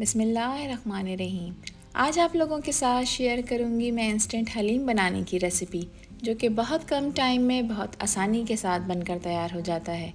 बिस्मिल्लाहिर्रहमानिर्रहीम। आज आप लोगों के साथ शेयर करूंगी मैं इंस्टेंट हलीम बनाने की रेसिपी, जो कि बहुत कम टाइम में बहुत आसानी के साथ बनकर तैयार हो जाता है।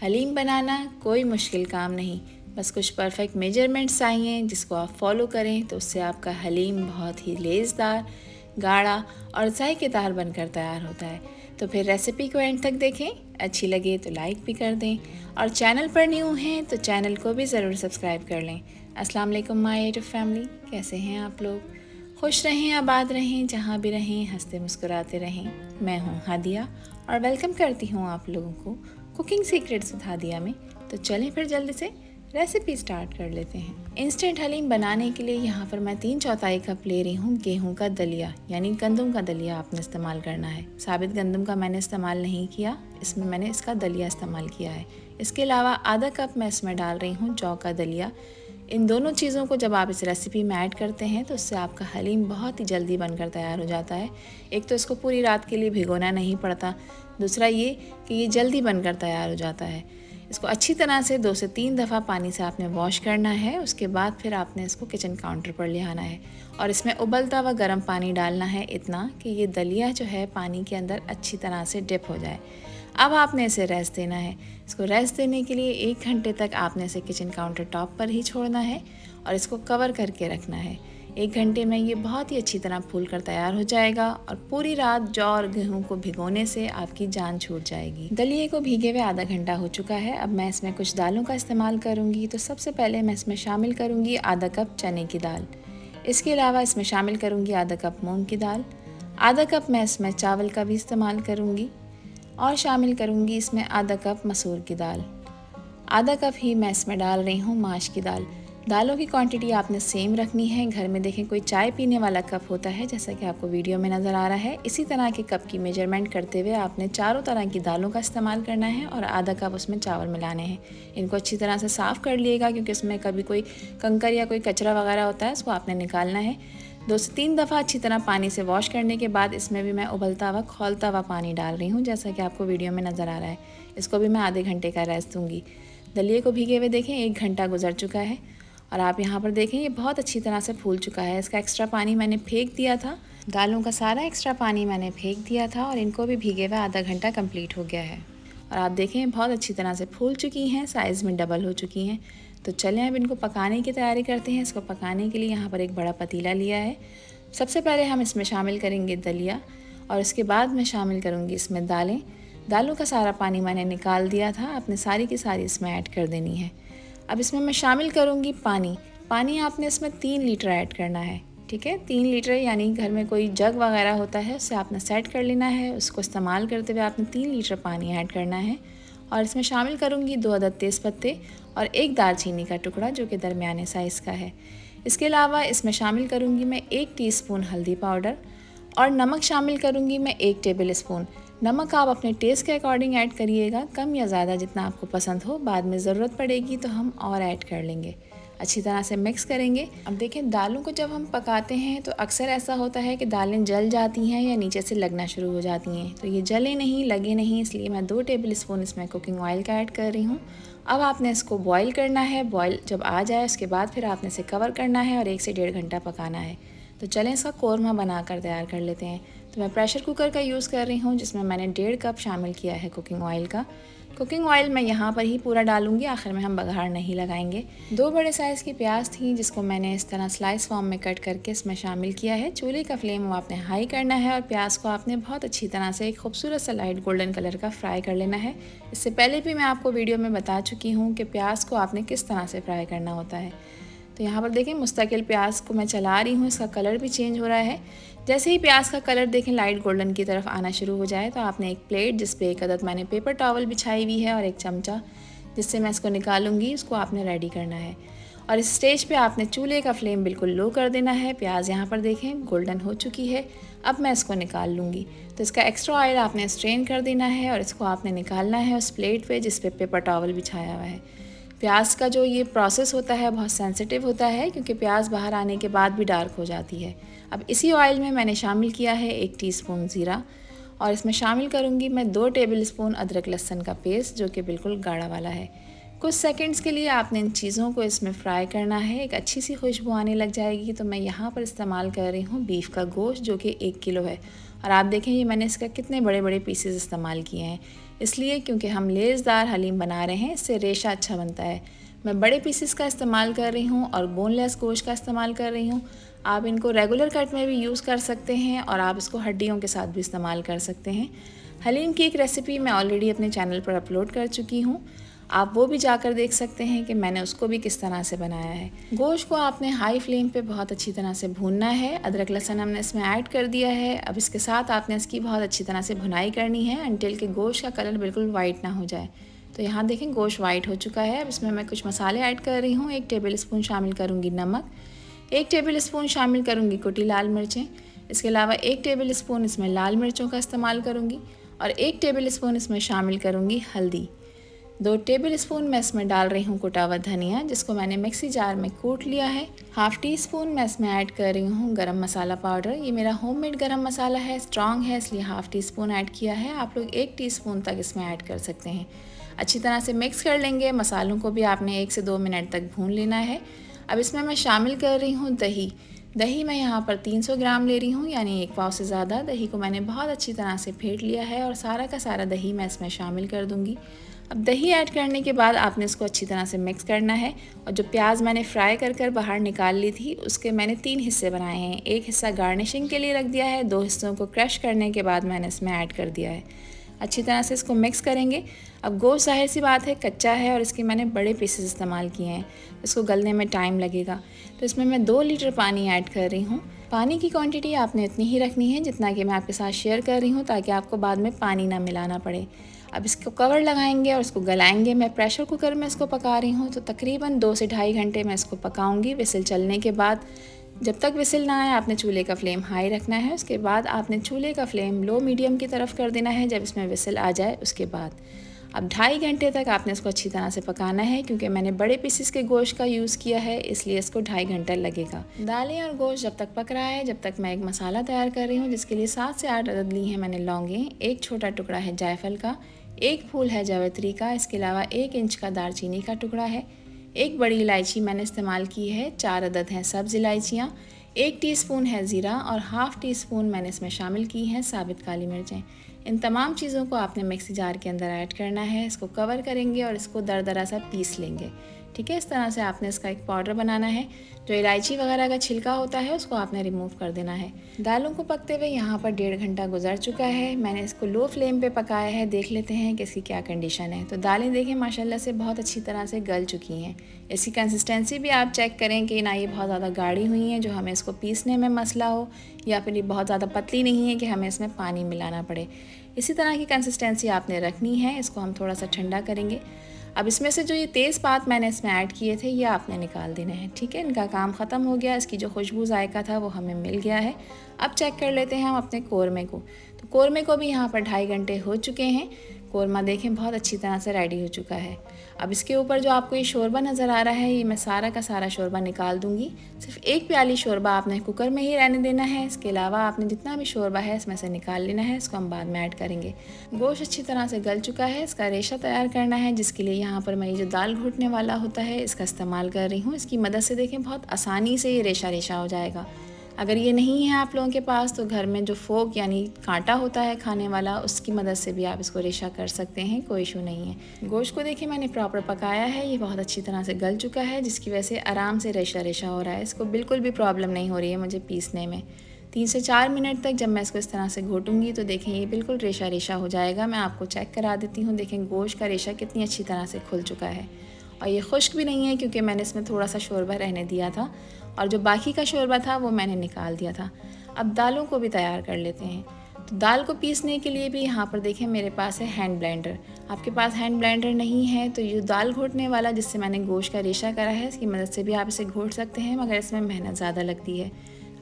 हलीम बनाना कोई मुश्किल काम नहीं, बस कुछ परफेक्ट मेजरमेंट्स चाहिए जिसको आप फॉलो करें तो उससे आपका हलीम बहुत ही लेज़दार, गाढ़ा और जायकेदार बनकर तैयार होता है। तो फिर रेसिपी को एंड तक देखें, अच्छी लगे तो लाइक भी कर दें और चैनल पर न्यू हैं तो चैनल को भी ज़रूर सब्सक्राइब कर लें। अस्सलाम वालेकुम माय यूट्यूब फैमिली, कैसे हैं आप लोग? खुश रहें, आबाद रहें, जहाँ भी रहें हंसते मुस्कुराते रहें। मैं हूँ हादिया और वेलकम करती हूँ आप लोगों को कुकिंग सीक्रेट्स विद हादिया में। तो चलें फिर जल्दी से रेसिपी स्टार्ट कर लेते हैं। इंस्टेंट हलीम बनाने के लिए यहाँ पर मैं 3/4 कप ले रही हूँ गेहूँ का दलिया, यानी गंदम का दलिया आपने इस्तेमाल करना है। साबित गंदम का मैंने इस्तेमाल नहीं किया, इसमें मैंने इसका दलिया इस्तेमाल किया है। इसके अलावा आधा कप मैं इसमें डाल रही हूँ जौ का दलिया। इन दोनों चीज़ों को जब आप इस रेसिपी में ऐड करते हैं तो उससे आपका हलीम बहुत ही जल्दी बनकर तैयार हो जाता है। एक तो इसको पूरी रात के लिए भिगोना नहीं पड़ता, दूसरा ये कि ये जल्दी बनकर तैयार हो जाता है। इसको अच्छी तरह से 2 से 3 दफ़ा पानी से आपने वॉश करना है। उसके बाद फिर आपने इसको किचन काउंटर पर ले आना है और इसमें उबलता हुआ गर्म पानी डालना है, इतना कि ये दलिया जो है पानी के अंदर अच्छी तरह से डिप हो जाए। अब आपने इसे रेस्ट देना है। इसको रेस्ट देने के लिए 1 घंटे तक आपने इसे किचन काउंटर टॉप पर ही छोड़ना है और इसको कवर करके रखना है। 1 घंटे में ये बहुत ही अच्छी तरह फूल कर तैयार हो जाएगा और पूरी रात जौ और गेहूँ को भिगोने से आपकी जान छूट जाएगी। दलिए को भीगे हुए आधा घंटा हो चुका है। अब मैं इसमें कुछ दालों का इस्तेमाल करूँगी। तो सबसे पहले मैं इसमें शामिल करूँगी आधा कप चने की दाल। इसके अलावा इसमें शामिल करूँगी आधा कप मूँग की दाल। आधा कप मैं इसमें चावल का भी इस्तेमाल करूँगी और शामिल करूँगी इसमें आधा कप मसूर की दाल। आधा कप ही मैं इसमें डाल रही हूँ माश की दाल। दालों की क्वांटिटी आपने सेम रखनी है। घर में देखें कोई चाय पीने वाला कप होता है, जैसा कि आपको वीडियो में नज़र आ रहा है, इसी तरह के कप की मेजरमेंट करते हुए आपने चारों तरह की दालों का इस्तेमाल करना है और आधा कप उसमें चावल मिलाने हैं। इनको अच्छी तरह से साफ़ कर लिएगा, क्योंकि इसमें कभी कोई कंकर या कोई कचरा वगैरह होता है, उसको आपने निकालना है। 2 से 3 दफ़ा अच्छी तरह पानी से वॉश करने के बाद इसमें भी मैं उबलता हुआ खौलता हुआ पानी डाल रही हूँ, जैसा कि आपको वीडियो में नज़र आ रहा है। इसको भी मैं आधे घंटे का रेस्ट दूँगी। दलिए को भीगे हुए देखें 1 घंटा गुजर चुका है और आप यहाँ पर देखें ये बहुत अच्छी तरह से फूल चुका है। इसका एक्स्ट्रा पानी मैंने फेंक दिया था, दालों का सारा एक्स्ट्रा पानी मैंने फेंक दिया था और इनको भी भीगे हुए आधा घंटा कंप्लीट हो गया है। और आप देखें बहुत अच्छी तरह से फूल चुकी हैं, साइज़ में डबल हो चुकी हैं। तो चलें अब इनको पकाने की तैयारी करते हैं। इसको पकाने के लिए यहाँ पर एक बड़ा पतीला लिया है। सबसे पहले हम इसमें शामिल करेंगे दलिया और उसके बाद मैं शामिल करूँगी इसमें दालें। दालों का सारा पानी मैंने निकाल दिया था, आपने सारी की सारी इसमें ऐड कर देनी है। अब इसमें मैं शामिल करूँगी पानी। पानी आपने इसमें 3 लीटर ऐड करना है, ठीक है। 3 लीटर यानी घर में कोई जग वगैरह होता है उससे आपने सेट कर लेना है। उसको इस्तेमाल करते हुए आपने 3 लीटर पानी ऐड करना है और इसमें शामिल करूँगी 2 अदद तेज़पत्ते और 1 दालचीनी का टुकड़ा, जो कि दरमियाने साइज़ का है। इसके अलावा इसमें शामिल करूँगी मैं 1 टीस्पून हल्दी पाउडर और नमक शामिल करूँगी मैं 1 टेबल स्पून। नमक आप अपने टेस्ट के अकॉर्डिंग ऐड करिएगा, कम या ज़्यादा जितना आपको पसंद हो। बाद में ज़रूरत पड़ेगी तो हम और ऐड कर लेंगे। अच्छी तरह से मिक्स करेंगे। अब देखें दालों को जब हम पकाते हैं तो अक्सर ऐसा होता है कि दालें जल जाती हैं या नीचे से लगना शुरू हो जाती हैं। तो ये जले नहीं, लगे नहीं, इसलिए मैं 2 टेबल स्पून इसमें कुकिंग ऑयल का ऐड कर रही हूँ। अब आपने इसको बॉईल करना है। बॉईल जब आ जाए उसके बाद फिर आपने इसे कवर करना है और 1 से 1.5 घंटा पकाना है। तो चलें इसका कोरमा बनाकर तैयार कर लेते हैं। तो मैं प्रेशर कुकर का यूज़ कर रही हूँ, जिसमें मैंने 1.5 कप शामिल किया है कुकिंग ऑयल का। कुकिंग ऑयल मैं यहाँ पर ही पूरा डालूंगी, आखिर में हम बघार नहीं लगाएंगे। 2 बड़े साइज़ की प्याज थी, जिसको मैंने इस तरह स्लाइस फॉर्म में कट करके इसमें शामिल किया है। चूल्हे का फ्लेम वो आपने हाई करना है और प्याज को आपने बहुत अच्छी तरह से एक खूबसूरत सा लाइट गोल्डन कलर का फ्राई कर लेना है। इससे पहले भी मैं आपको वीडियो में बता चुकी हूँ कि प्याज को आपने किस तरह से फ्राई करना होता है। तो यहाँ पर देखें मुस्तकिल प्याज को मैं चला रही हूँ, इसका कलर भी चेंज हो रहा है। जैसे ही प्याज का कलर देखें लाइट गोल्डन की तरफ आना शुरू हो जाए तो आपने एक प्लेट, जिस पे 1 अदद मैंने पेपर टॉवल बिछाई हुई है, और 1 चमचा जिससे मैं इसको निकालूंगी, उसको आपने रेडी करना है। और इस स्टेज पे आपने चूल्हे का फ्लेम बिल्कुल लो कर देना है। प्याज यहाँ पर देखें गोल्डन हो चुकी है। अब मैं इसको निकाल लूँगी। तो इसका एक्स्ट्रा ऑयल आपने स्ट्रेन कर देना है और इसको आपने निकालना है उस प्लेट पे जिस पे पेपर टॉवल बिछाया हुआ है। प्याज का जो ये प्रोसेस होता है बहुत सेंसिटिव होता है, क्योंकि प्याज बाहर आने के बाद भी डार्क हो जाती है। अब इसी ऑयल में मैंने शामिल किया है 1 टीस्पून ज़ीरा और इसमें शामिल करूँगी मैं 2 टेबल स्पून अदरक लहसुन का पेस्ट, जो कि बिल्कुल गाढ़ा वाला है। कुछ सेकंड्स के लिए आपने इन चीज़ों को इसमें फ्राई करना है। एक अच्छी सी खुशबू आने लग जाएगी। तो मैं यहाँ पर इस्तेमाल कर रही हूँ बीफ का गोश्त, जो कि 1 किलो है। और आप देखें ये मैंने इसका कितने बड़े बड़े पीसेस इस्तेमाल किए हैं, इसलिए क्योंकि हम लेसदार हलीम बना रहे हैं, इससे रेशा अच्छा बनता है। मैं बड़े पीसेस का इस्तेमाल कर रही हूँ और बोनलेस गोश्त का इस्तेमाल कर रही हूँ। आप इनको रेगुलर कट में भी यूज़ कर सकते हैं और आप इसको हड्डियों के साथ भी इस्तेमाल कर सकते हैं। हलीम की एक रेसिपी मैं ऑलरेडी अपने चैनल पर अपलोड कर चुकी हूँ, आप वो भी जाकर देख सकते हैं कि मैंने उसको भी किस तरह से बनाया है। गोश्त को आपने हाई फ्लेम पे बहुत अच्छी तरह से भूनना है। अदरक लहसुन हमने इसमें ऐड कर दिया है। अब इसके साथ आपने इसकी बहुत अच्छी तरह से भुनाई करनी है अनटिल कि गोश्त का कलर बिल्कुल वाइट ना हो जाए। तो यहाँ देखें गोश्त वाइट हो चुका है। अब इसमें मैं कुछ मसाले ऐड कर रही हूँ। 1 टेबल स्पून शामिल करूँगी नमक, 1 टेबल स्पून शामिल करूँगी कुटी लाल मिर्चें। इसके अलावा 1 टेबल स्पून इसमें लाल मिर्चों का इस्तेमाल करूँगी और 1 टेबल स्पून इसमें शामिल करूँगी हल्दी। 2 टेबल स्पून मैं इसमें डाल रही हूँ कुटा हुआ धनिया, जिसको मैंने मिक्सी जार में कूट लिया है। हाफ़ टी स्पून मैं इसमें ऐड कर रही हूँ गरम मसाला पाउडर। ये मेरा होममेड गरम मसाला है, स्ट्रॉन्ग है, इसलिए हाफ़ टी स्पून ऐड किया है। आप लोग 1 टीस्पून तक इसमें ऐड कर सकते हैं। अच्छी तरह से मिक्स कर लेंगे। मसालों को भी आपने 1 से 2 मिनट तक भून लेना है। अब इसमें मैं शामिल कर रही हूँ दही मैं यहाँ पर 300 ग्राम ले रही हूँ, यानी 1 पाव से ज़्यादा। दही को मैंने बहुत अच्छी तरह से फेंट लिया है और सारा का सारा दही मैं इसमें शामिल कर दूँगी। अब दही ऐड करने के बाद आपने इसको अच्छी तरह से मिक्स करना है। और जो प्याज मैंने फ्राई कर बाहर निकाल ली थी, उसके मैंने 3 हिस्से बनाए हैं। 1 हिस्सा गार्निशिंग के लिए रख दिया है, 2 हिस्सों को क्रश करने के बाद मैंने इसमें ऐड कर दिया है। अच्छी तरह से इसको मिक्स करेंगे। अब गोश्त जाहिर सी बात है कच्चा है और इसके मैंने बड़े पीसेस इस्तेमाल किए हैं, इसको गलने में टाइम लगेगा। तो इसमें मैं 2 लीटर पानी ऐड कर रही हूँ। पानी की क्वांटिटी आपने इतनी ही रखनी है जितना कि मैं आपके साथ शेयर कर रही हूँ, ताकि आपको बाद में पानी ना मिलाना पड़े। अब इसको कवर लगाएंगे और इसको गलाएंगे। मैं प्रेशर कुकर में इसको पका रही हूँ, तो तकरीबन 2 से ढाई घंटे मैं इसको पकाऊंगी। विसिल चलने के बाद, जब तक विसिल ना आए आपने चूल्हे का फ्लेम हाई रखना है। उसके बाद आपने चूल्हे का फ्लेम लो मीडियम की तरफ कर देना है। जब इसमें विसिल आ जाए उसके बाद अब 2.5 घंटे तक आपने इसको अच्छी तरह से पकाना है। क्योंकि मैंने बड़े पीसेस के गोश्त का यूज़ किया है, इसलिए इसको 2.5 घंटा लगेगा। दालें और गोश्त जब तक पक रहा है, जब तक मैं एक मसाला तैयार कर रही हूँ, जिसके लिए 7 से 8 अदद ली हैं मैंने लौंगें, 1 छोटा टुकड़ा है जायफल का, 1 फूल है जावित्री का, इसके अलावा 1 इंच का दालचीनी का टुकड़ा है, 1 बड़ी इलायची मैंने इस्तेमाल की है, 4 अदद हैं सब्ज़ इलायचियाँ, 1 टीस्पून है ज़ीरा और हाफ़ टी स्पून मैंने इसमें शामिल की हैं साबित काली मिर्चें। इन तमाम चीज़ों को आपने मिक्सी जार के अंदर ऐड करना है। इसको कवर करेंगे और इसको दरदरा सा पीस लेंगे। ठीक है, इस तरह से आपने इसका एक पाउडर बनाना है। जो इलायची वगैरह का छिलका होता है उसको आपने रिमूव कर देना है। दालों को पकते हुए यहाँ पर 1.5 घंटा गुजर चुका है। मैंने इसको लो फ्लेम पे पकाया है। देख लेते हैं कि इसकी क्या कंडीशन है। तो दालें देखें माशाल्लाह से बहुत अच्छी तरह से गल चुकी हैं। इसकी कंसिस्टेंसी भी आप चेक करें कि ना ये बहुत ज़्यादा गाढ़ी हुई हैं जो हमें इसको पीसने में मसला हो, या फिर ये बहुत ज़्यादा पतली नहीं है कि हमें इसमें पानी मिलाना पड़े। इसी तरह की कंसिस्टेंसी आपने रखनी है। इसको हम थोड़ा सा ठंडा करेंगे। अब इसमें से जो ये तेज़पात मैंने इसमें ऐड किए थे, ये आपने निकाल देने हैं। ठीक है, इनका काम ख़त्म हो गया। इसकी जो खुशबू जायका था वो हमें मिल गया है। अब चेक कर लेते हैं हम अपने कोरमे को। तो कोरमे को भी यहाँ पर 2.5 घंटे हो चुके हैं। कोरमा देखें बहुत अच्छी तरह से रेडी हो चुका है। अब इसके ऊपर जो आपको ये शोरबा नज़र आ रहा है, ये मैं सारा का सारा शोरबा निकाल दूंगी। सिर्फ 1 प्याली शोरबा आपने कुकर में ही रहने देना है। इसके अलावा आपने जितना भी शोरबा है इसमें से निकाल लेना है। इसको हम बाद में ऐड करेंगे। गोश्त अच्छी तरह से गल चुका है। इसका रेशा तैयार करना है, जिसके लिए यहाँ पर मैं ये जो दाल घोटने वाला होता है इसका इस्तेमाल कर रही हूँ। इसकी मदद से देखें बहुत आसानी से ये रेशा रेशा हो जाएगा। अगर ये नहीं है आप लोगों के पास, तो घर में जो फोक यानी कांटा होता है खाने वाला, उसकी मदद से भी आप इसको रेशा कर सकते हैं, कोई इशू नहीं है। गोश्त को देखिए मैंने प्रॉपर पकाया है। ये बहुत अच्छी तरह से गल चुका है, जिसकी वजह से आराम से रेशा रेशा हो रहा है। इसको बिल्कुल भी प्रॉब्लम नहीं हो रही है मुझे पीसने में। 3 से 4 मिनट तक जब मैं इसको इस तरह से घोटूंगी तो देखें ये बिल्कुल रेशा रेशा हो जाएगा। मैं आपको चेक करा देती हूँ। देखें गोश्त का रेशा कितनी अच्छी तरह से खुल चुका है और ये खुश्क भी नहीं है, क्योंकि मैंने इसमें थोड़ा सा शोरबा रहने दिया था और जो बाकी का शोरबा था वो मैंने निकाल दिया था। अब दालों को भी तैयार कर लेते हैं। तो दाल को पीसने के लिए भी यहाँ पर देखें मेरे पास है हैंड ब्लेंडर। आपके पास हैंड ब्लेंडर नहीं है तो ये दाल घोटने वाला जिससे मैंने गोश्त का रेशा करा है, इसकी मदद से भी आप इसे घोट सकते हैं, मगर इसमें मेहनत ज़्यादा लगती है।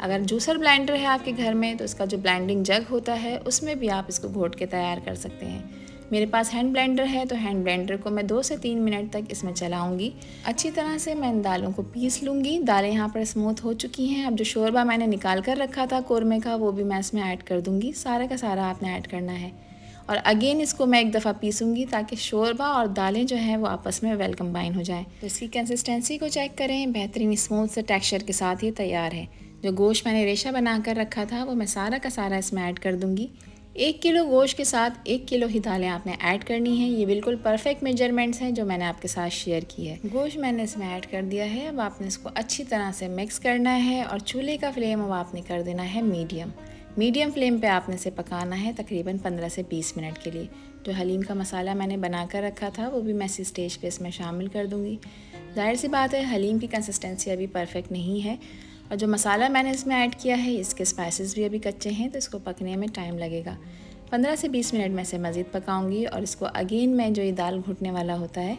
अगर जूसर ब्लेंडर है आपके घर में तो इसका जो ब्लेंडिंग जग होता है उसमें भी आप इसको घोट के तैयार कर सकते हैं। मेरे पास हैंड ब्लेंडर है तो हैंड ब्लेंडर को मैं 2 से 3 मिनट तक इसमें चलाऊंगी। अच्छी तरह से मैं इन दालों को पीस लूँगी। दालें यहाँ पर स्मूथ हो चुकी हैं। अब जो शोरबा मैंने निकाल कर रखा था कोरमे का, वो भी मैं इसमें ऐड कर दूँगी। सारा का सारा आपने ऐड करना है और अगेन इसको मैं एक दफ़ा पीसूँगी ताकि शोरबा और दालें जो हैं वो आपस में वेल कंबाइन हो जाएं। तो इसकी कंसिस्टेंसी को चेक करें, बेहतरीन स्मूथ से टेक्सचर के साथ ये तैयार है। जो गोश्त मैंने रेशा बना कर रखा था वो मैं सारा का सारा इसमें ऐड कर दूँगी। 1 किलो गोश्त के साथ 1 किलो ही दालें आपने ऐड करनी है। ये बिल्कुल परफेक्ट मेजरमेंट्स हैं जो मैंने आपके साथ शेयर की है। गोश्त मैंने इसमें ऐड कर दिया है। अब आपने इसको अच्छी तरह से मिक्स करना है और चूल्हे का फ्लेम अब आपने कर देना है मीडियम फ्लेम पे आपने इसे पकाना है तकरीबन 15 से 20 मिनट के लिए। जो हलीम का मसाला मैंने बना कर रखा था वो भी मैं इसी स्टेज पे इसमें शामिल कर दूँगी। जाहिर सी बात है हलीम की कंसिस्टेंसी अभी परफेक्ट नहीं है और जो मसाला मैंने इसमें ऐड किया है इसके स्पाइसेस भी अभी कच्चे हैं तो इसको पकने में टाइम लगेगा। 15 से 20 मिनट में इसे मज़ीद पकाऊंगी और इसको अगेन मैं जो ये दाल घुटने वाला होता है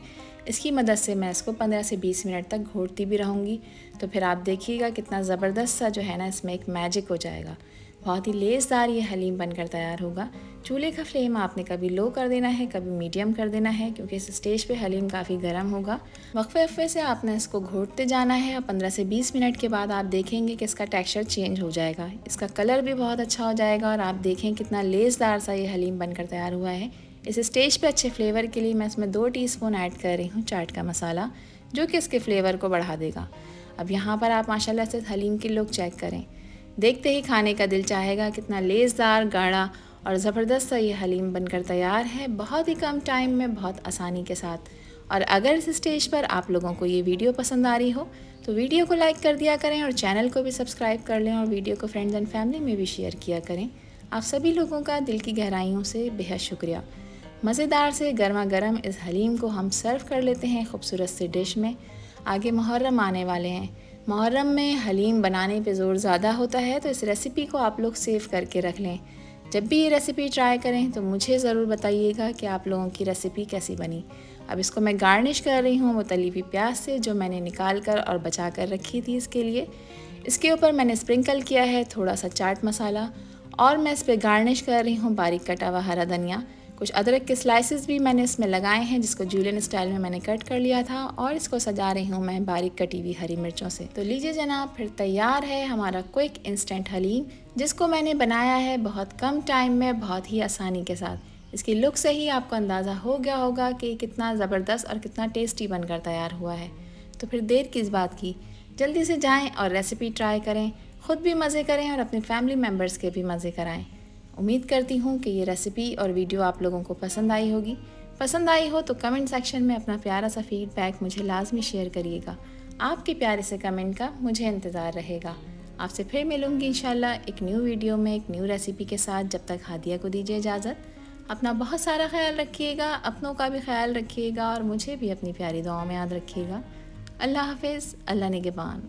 इसकी मदद से मैं इसको 15 से 20 मिनट तक घोटती भी रहूँगी। तो फिर आप देखिएगा कितना ज़बरदस्त सा जो है ना इसमें एक मैजिक हो जाएगा। बहुत ही लेसदार ये हलीम बनकर तैयार होगा। चूल्हे का फ्लेम आपने कभी लो कर देना है कभी मीडियम कर देना है क्योंकि इस स्टेज पे हलीम काफ़ी गर्म होगा। वक्फे से आपने इसको घोटते जाना है और 15 से 20 मिनट के बाद आप देखेंगे कि इसका टेक्सचर चेंज हो जाएगा, इसका कलर भी बहुत अच्छा हो जाएगा और आप देखें कितना लेसदार सा ये हलीम बनकर तैयार हुआ है। इस स्टेज पे अच्छे फ्लेवर के लिए मैं इसमें 2 टीस्पून ऐड कर रही हूँ चाट का मसाला जो कि इसके फ्लेवर को बढ़ा देगा। अब यहाँ पर आप माशाल्लाह से हलीम की लुक चेक करें, देखते ही खाने का दिल चाहेगा। कितना लेसदार, गाढ़ा और ज़बरदस्त सा ये हलीम बनकर तैयार है, बहुत ही कम टाइम में, बहुत आसानी के साथ। और अगर इस स्टेज पर आप लोगों को ये वीडियो पसंद आ रही हो तो वीडियो को लाइक कर दिया करें और चैनल को भी सब्सक्राइब कर लें और वीडियो को फ्रेंड्स एंड फैमिली में भी शेयर किया करें। आप सभी लोगों का दिल की गहराइयों से बेहद शुक्रिया। मज़ेदार से गर्मा गर्म इस हलीम को हम सर्व कर लेते हैं खूबसूरत सी डिश में। आगे मुहर्रम आने वाले हैं, मुहर्रम में हलीम बनाने पे ज़ोर ज़्यादा होता है तो इस रेसिपी को आप लोग सेव करके रख लें। जब भी ये रेसिपी ट्राई करें तो मुझे ज़रूर बताइएगा कि आप लोगों की रेसिपी कैसी बनी। अब इसको मैं गार्निश कर रही हूँ वो तली हुई प्याज से जो मैंने निकाल कर और बचा कर रखी थी इसके लिए। इसके ऊपर मैंने स्प्रिंकल किया है थोड़ा सा चाट मसाला और मैं इस पर गार्निश कर रही हूँ बारीक कटा हुआ हरा धनिया। कुछ अदरक के स्लाइसेस भी मैंने इसमें लगाए हैं जिसको जूलियन स्टाइल में मैंने कट कर लिया था और इसको सजा रही हूँ मैं बारीक कटी हुई हरी मिर्चों से। तो लीजिए जनाब, फिर तैयार है हमारा क्विक इंस्टेंट हलीम जिसको मैंने बनाया है बहुत कम टाइम में, बहुत ही आसानी के साथ। इसकी लुक से ही आपको अंदाज़ा हो गया होगा कि कितना ज़बरदस्त और कितना टेस्टी बनकर तैयार हुआ है। तो फिर देर किस बात की, जल्दी से जाएँ और रेसिपी ट्राई करें, ख़ुद भी मज़े करें और अपने फैमिली मेम्बर्स के भी मज़े कराएँ। उम्मीद करती हूँ कि ये रेसिपी और वीडियो आप लोगों को पसंद आई होगी। पसंद आई हो तो कमेंट सेक्शन में अपना प्यारा सा फीडबैक मुझे लाजमी शेयर करिएगा। आपके प्यारे से कमेंट का मुझे इंतज़ार रहेगा। आपसे फिर मिलूँगी इंशाल्लाह एक न्यू वीडियो में एक न्यू रेसिपी के साथ। जब तक हादिया को दीजिए इजाज़त। अपना बहुत सारा ख्याल रखिएगा, अपनों का भी ख्याल रखिएगा और मुझे भी अपनी प्यारी दुआओं में याद रखिएगा। अल्लाह हाफिज़, अल्लाह निगहबान।